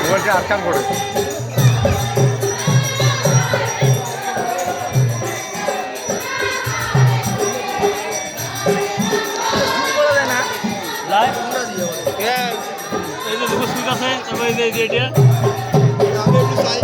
মোবাইলটা আটকান করে এই যে দুটো সুইচ আছে তারপরে এই যে এটা আমি একটু চাই